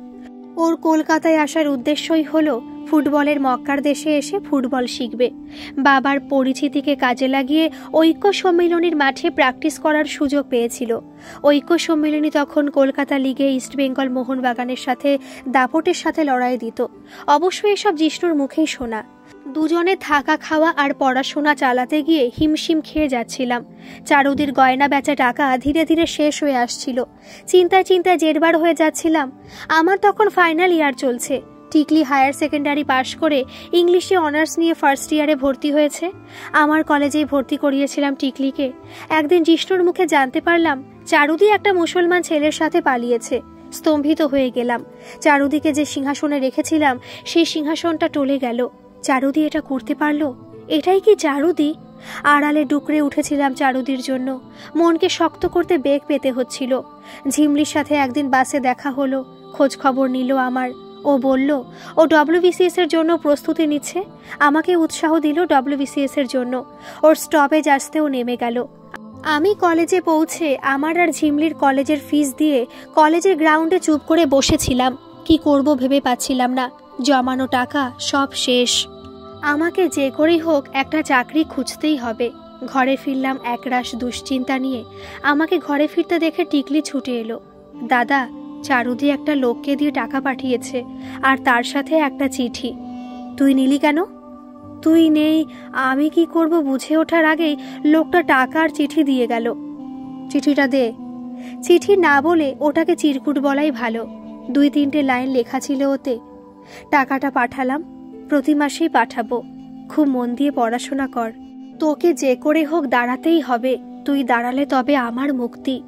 ওর কলকাতায় আসার উদ্দেশ্যই হলো ফুটবলের মক্কার দেশে এসে ফুটবল শিখবে। বাবার পরিচিতিকে কাজে লাগিয়ে ঐক্য সম্মিলনীর মাঠে প্র্যাকটিস করার সুযোগ পেয়েছিল। ঐক্য সম্মিলনী তখন কলকাতা লিগে ইস্টবেঙ্গল মোহনবাগানের সাথে দাপটের সাথে লড়াই দিত। অবশ্যই এসব জিষ্ণুর মুখেই শোনা। দুজনে থাকা খাওয়া আর পড়াশোনা চালাতে গিয়ে হিমশিম খেয়ে যাচ্ছিলাম। চারুদির গয়না বেচা টাকা ধীরে ধীরে শেষ হয়ে আসছিল। চিন্তায় চিন্তায় জেরবার হয়ে যাচ্ছিলাম। আমার তখন ফাইনাল ইয়ার চলছে। টিকলি হায়ার সেকেন্ডারি পাশ করে ইংলিশে অনার্স নিয়ে ফার্স্ট ইয়ারে ভর্তি হয়েছে। আমার কলেজেই ভর্তি করিয়েছিলাম টিকলিকে। একদিন জিষ্ণুর মুখে জানতে পারলাম চারুদি একটা মুসলমান ছেলের সাথে পালিয়েছে। স্তম্ভিত হয়ে গেলাম। চারুদিকে যে সিংহাসনে রেখেছিলাম সেই সিংহাসনটা টলে গেল। চারুদি এটা করতে পারলো? এটাই কি চারুদি? আড়ালে ডুকরে উঠেছিলাম চারুদির জন্য। মনকে শক্ত করতে বেগ পেতে হচ্ছিল। ঝিমলির সাথে একদিন বাসে দেখা হলো। খোঁজ খবর নিল আমার। ও বলল ও WBCS এর জন্য প্রস্তুতি নিচ্ছে। আমাকে উৎসাহ দিল WBCS এর জন্য। ওর স্টপেজ আসতেও নেমে গেল। আমি কলেজে পৌঁছে আমার আর ঝিমলির কলেজের ফিস দিয়ে কলেজের গ্রাউন্ডে চুপ করে বসেছিলাম। কি করব ভেবে পাচ্ছিলাম না। জমানো টাকা সব শেষ। আমাকে যে করেই হোক একটা চাকরি খুঁজতেই হবে। ঘরে ফিরলাম একরাশ দুশ্চিন্তা নিয়ে। আমাকে ঘরে ফিরতে দেখে টিকলি ছুটে এলো। দাদা, চারুদি একটা লোককে দিয়ে টাকা পাঠিয়েছে, আর তার সাথে একটা চিঠি। তুই নিলি কেন? তুই নেই, আমি কি করব বুঝে ওঠার আগেই লোকটা টাকা আর চিঠি দিয়ে গেল। চিঠিটা দে। চিঠি না বলে ওটাকে চিরকুট বলাই ভালো। 2-3টে লাইন লেখা ছিল ওতে। টাকাটা পাঠালাম। প্রতি মাসেই পাঠাবো। খুব মন দিয়ে পড়াশোনা কর। তোকে যে করে হোক দাঁড়াতেই হবে। তুই দাঁড়ালে তবে আমার মুক্তি।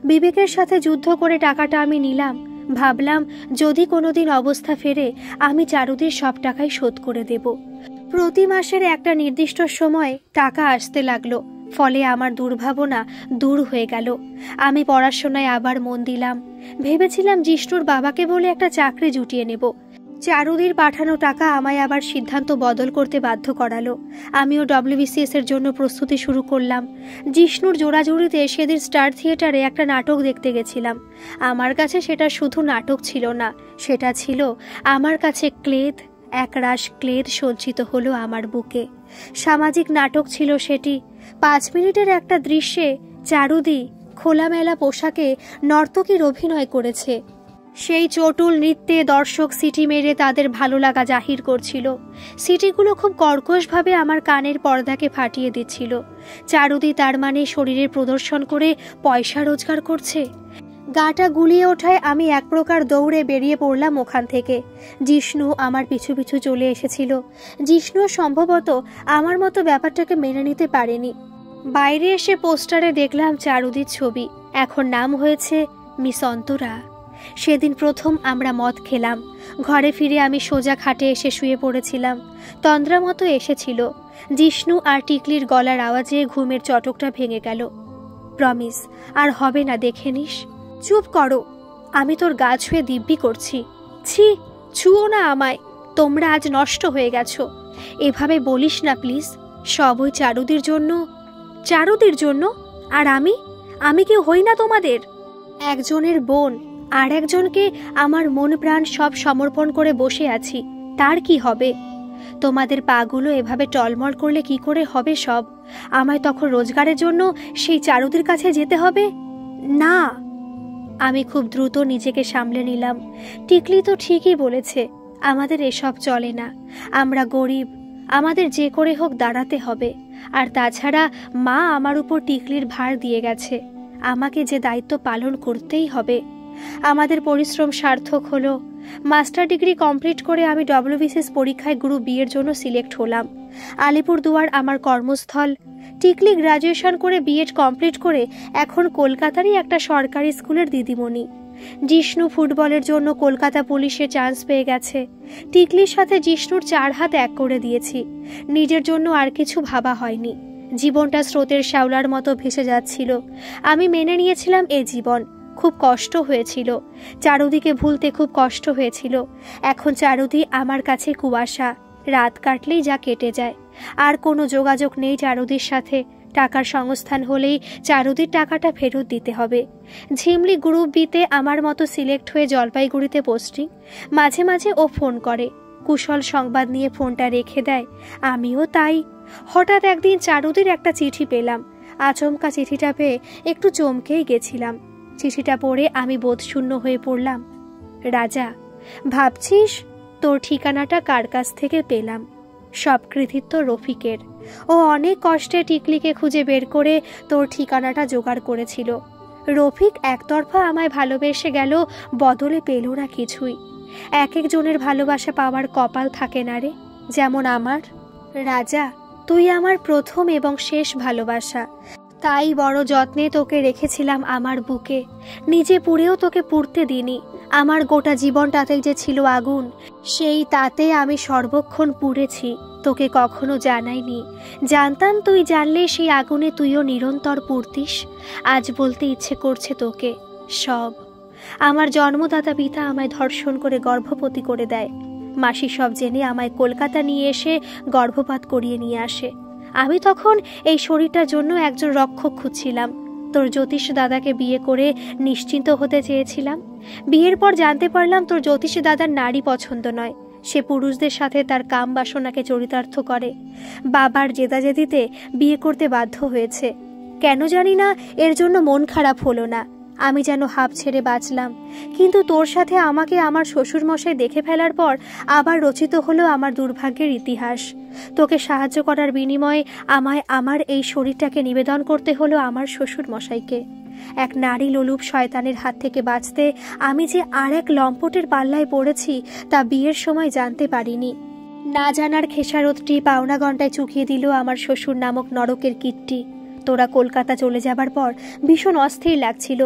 বিবেকের সাথে যুদ্ধ করে টাকাটা আমি নিলাম। ভাবলাম যদি কোনোদিন অবস্থা ফেরে আমি চারুদির সব টাকাই শোধ করে দেব। প্রতি মাসের একটা নির্দিষ্ট সময় টাকা আসতে লাগলো। ফলে আমার দুর্ভাবনা দূর হয়ে গেল। আমি পড়াশোনায় আবার মন দিলাম। ভেবেছিলাম জিষ্ণুর বাবাকে বলে একটা চাকরি জুটিয়ে নেব। চারুদির পাঠানো টাকা আমায় আবার সিদ্ধান্ত বদল করতে বাধ্য করালো। আমিও WBCS এর জন্য প্রস্তুতি শুরু করলাম। জিষ্ণুর জোড়াজুড়িতে সেদিন স্টার থিয়েটারে একটা নাটক দেখতে গেছিলাম। আমার কাছে সেটা শুধু নাটক ছিল না, সেটা ছিল আমার কাছে ক্লেদ। একরাশ ক্লেদ সঞ্চিত হলো আমার বুকে। সামাজিক নাটক ছিল সেটি। 5 মিনিটের একটা দৃশ্যে চারুদি খোলামেলা পোশাকে নর্তকীর অভিনয় করেছে। সেই চটুল নৃত্যে দর্শক সিটি মেরে তাদের ভালো লাগা জাহির করছিল। সিটিগুলো খুব কর্কশভাবে আমার কানের পর্দাকে ফাটিয়ে দিচ্ছিল। চারুদি তার মানে শরীরের প্রদর্শন করে পয়সা রোজগার করছে। গাটা গুলিয়ে ওঠায় আমি এক প্রকার দৌড়ে বেরিয়ে পড়লাম ওখান থেকে। জিষ্ণু আমার পিছু পিছু চলে এসেছিল। জিষ্ণু সম্ভবত আমার মতো ব্যাপারটাকে মেনে নিতে পারেনি। বাইরে এসে পোস্টারে দেখলাম চারুদির ছবি। এখন নাম হয়েছে মিস অন্তরা। সেদিন প্রথম আমরা মদ খেলাম। ঘরে ফিরে আমি সোজা খাটে এসে শুয়ে পড়েছিলাম। তন্দ্রা মতো এসেছিল। জিষ্ণু আর টিকলির গলার আওয়াজে ঘুমের চটকটা ভেঙে গেল। প্রমিস, আর হবে না, দেখে নিস। চুপ করো, আমি তোর গা ছুঁয়ে দিব্যি করছি। ছি, ছুঁও না আমায়। তোমরা আজ নষ্ট হয়ে গেছো। এভাবে বলিস না প্লিজ। সব ওই চারুদির জন্য। চারুদির জন্য? আর আমি কেউ হই না তোমাদের? একজনের বোন, আর একজনকে আমার মন প্রাণ সব সমর্পণ করে বসে আছি। তার কি হবে? তোমাদের পাগুলো এভাবে টলমল করলে কি করে হবে সব? আমায় তখন রোজগারের জন্য সেই চারুদির কাছে যেতে হবে? না। আমি খুব দ্রুত নিজেকে সামলে নিলাম। টিকলি তো ঠিকই বলেছে, আমাদের এসব চলে না। আমরা গরিব, আমাদের যে করে হোক দাঁড়াতে হবে। আর তাছাড়া মা আমার উপর টিকলির ভার দিয়ে গেছে, আমাকে যে দায়িত্ব পালন করতেই হবে। আমাদের পরিশ্রম সার্থক হলো। মাস্টার ডিগ্রি কমপ্লিট করে আমি WBCS পরীক্ষায় গ্রুপ বি এর জন্য সিলেক্ট হলাম। আলিপুরদুয়ার আমার কর্মস্থল। টিকলি গ্রাজুয়েশন করে বিএড কমপ্লিট করে এখন কলকাতারই একটা সরকারি স্কুলের দিদিমণি। জিষ্ণু ফুটবলের জন্য কলকাতা পুলিশে চান্স পেয়ে গেছে। টিকলির সাথে জিষ্ণুর 4 হাত এক করে দিয়েছি। নিজের জন্য আর কিছু ভাবা হয়নি। জীবনটা স্রোতের শ্যাওলার মতো ভেসে যাচ্ছিল। আমি মেনে নিয়েছিলাম এ জীবন। খুব কষ্ট হয়েছিল, চারুদিকে ভুলতে খুব কষ্ট হয়েছিল। এখন চারুদি আমার কাছে কুয়াশা। রাত কাটলেই যা কেটে যায়। আর কোনো যোগাযোগ নেই চারুদির সাথে। টাকার সংস্থান হলেই চারুদির টাকাটা ফেরত দিতে হবে। ঝিমলি গ্রুপ বিতে আমার মতো সিলেক্ট হয়ে জলপাইগুড়িতে পোস্টিং। মাঝে মাঝে ও ফোন করে, কুশল সংবাদ নিয়ে ফোনটা রেখে দেয়। আমিও তাই। হঠাৎ একদিন চারুদির একটা চিঠি পেলাম। আচমকা চিঠিটা পেয়ে একটু চমকেই গেছিলাম। চিঠিটা পড়ে আমি বোধশূন্য হয়ে পড়লাম। রাজা, ভাবছিস তোর ঠিকানাটা কার কাছ থেকে পেলাম? সব কৃতিত্ব রফিকের। ও অনেক কষ্টে টিকলিকে খুঁজে বের করে তোর ঠিকানাটা জোগাড় করেছিল। রফিক একতরফা আমায় ভালোবেসে গেল, বদলে পেল না কিছুই। এক একজনের ভালোবাসা পাওয়ার কপাল থাকে না রে, যেমন আমার। রাজা, তুই আমার প্রথম এবং শেষ ভালোবাসা। তাই বড় যত্নে তোকে রেখেছিলাম আমার বুকে। নিজে পুড়েও তোকে পুড়তে দিনি। আমার গোটা জীবনটাতে যে ছিল আগুন, সেই তাতে আমি সর্বক্ষণ পুড়েছি। তোকে কখনো জানাইনি। জানতাম তুই জানলে সেই আগুনে তুইও নিরন্তর পুড়তিস। আজ বলতে ইচ্ছে করছে তোকে সব। আমার জন্মদাতা পিতা আমায় ধর্ষণ করে গর্ভবতী করে দেয়। মাসি সব জেনে আমায় কলকাতা নিয়ে এসে গর্ভপাত করিয়ে নিয়ে আসে। আমি তখন এই শরীরটার জন্য একজন রক্ষক খুঁজছিলাম। তোর জ্যোতিষ দাদাকে বিয়ে করে নিশ্চিন্ত হতে চেয়েছিলাম। বিয়ের পর জানতে পারলাম তোর জ্যোতিষ দাদার নারী পছন্দ নয়। সে পুরুষদের সাথে তার কাম বাসনাকে চরিতার্থ করে। বাবার জেদাজেদিতে বিয়ে করতে বাধ্য হয়েছে। কেন জানি না এর জন্য মন খারাপ হলো না। আমি যেন হাঁপ ছেড়ে বাঁচলাম। কিন্তু তোর সাথে আমাকে আমার শ্বশুরমশাই দেখে ফেলার পর আবার রচিত হলো আমার দুর্ভাগ্যের ইতিহাস। তোকে সাহায্য করার বিনিময়ে আমায় আমার এই শরীরটাকে নিবেদন করতে হলো আমার শ্বশুরমশাইকে। এক নারী লোলুপ শয়তানের হাত থেকে বাঁচতে আমি যে আর এক লম্পটের পাল্লায় পড়েছি তা বিয়ের সময় জানতে পারিনি। না জানার খেসারতটি পাওনা ঘণ্টায় চুকিয়ে দিল আমার শ্বশুর নামক নরকের কীটটি। তোরা কলকাতা চলে যাবার পর ভীষণ অস্থির লাগছিল,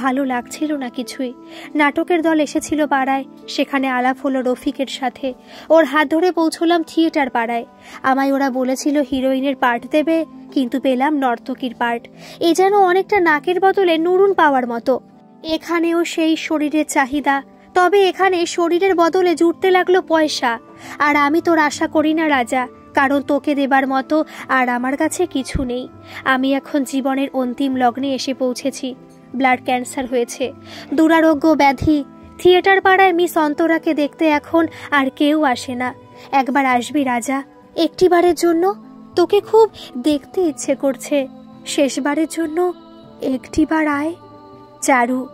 ভালো লাগছিল না কিছুই। নাটকের দল এসেছিল পাড়ায়। সেখানে আলাপ হলো রফিকের সাথে। ওর হাত ধরে পৌঁছলাম থিয়েটার পাড়ায়। আমায় ওরা বলেছিল হিরোইনের পার্ট দেবে, কিন্তু পেলাম নর্তকীর পার্ট। এ যেন অনেকটা নাকের বদলে নুরুন পাওয়ার মতো। এখানেও সেই শরীরের চাহিদা, তবে এখানে শরীরের বদলে জুটতে লাগলো পয়সা। আর আমি তোর আশা করি না রাজা, কারণ তোকে দেবার মতো আর আমার কাছে কিছু নেই। আমি এখন জীবনের অন্তিম লগ্নে এসে পৌঁছেছি। ব্লাড ক্যান্সার হয়েছে, দুরারোগ্য ব্যাধি। থিয়েটার পাড়ায় মিস অন্তরাকে দেখতে এখন আর কেউ আসে না। একবার আসবি রাজা, একটিবারের জন্য? তোকে খুব দেখতে ইচ্ছে করছে। শেষবারের জন্য একটিবার আয়। চারু।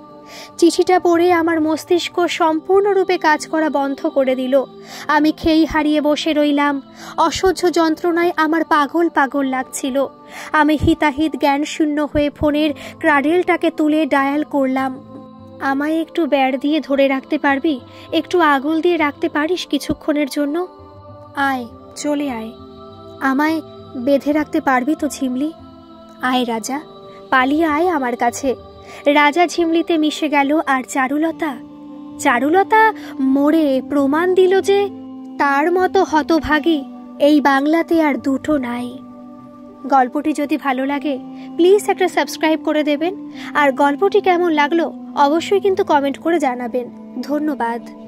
চিঠিটা পড়ে আমার মস্তিষ্ক সম্পূর্ণরূপে কাজ করা বন্ধ করে দিল। আমি খেই হারিয়ে বসে রইলাম। অসহ্য যন্ত্রণায় আমার পাগল পাগল লাগছিল। আমি হিতাহিত জ্ঞান শূন্য হয়ে ফোনের ক্রাডেলটাকে তুলে ডায়াল করলাম। আমায় একটু ব্যাড় দিয়ে ধরে রাখতে পারবি? একটু আগল দিয়ে রাখতে পারিস কিছুক্ষণের জন্য? আয়, চলে আয়। আমায় বেঁধে রাখতে পারবি তো ঝিমলি? আয় রাজা, পালিয়ে আয় আমার কাছে। রাজা ঝিমলিতে মিশে গেল। আর চারুলতা মরে প্রমাণ দিল যে তার মতো হতভাগী এই বাংলাতে আর দুটো নাই। গল্পটি যদি ভালো লাগে প্লিজ একটা সাবস্ক্রাইব করে দেবেন। আর গল্পটি কেমন লাগলো অবশ্যই কিন্তু কমেন্ট করে জানাবেন। ধন্যবাদ।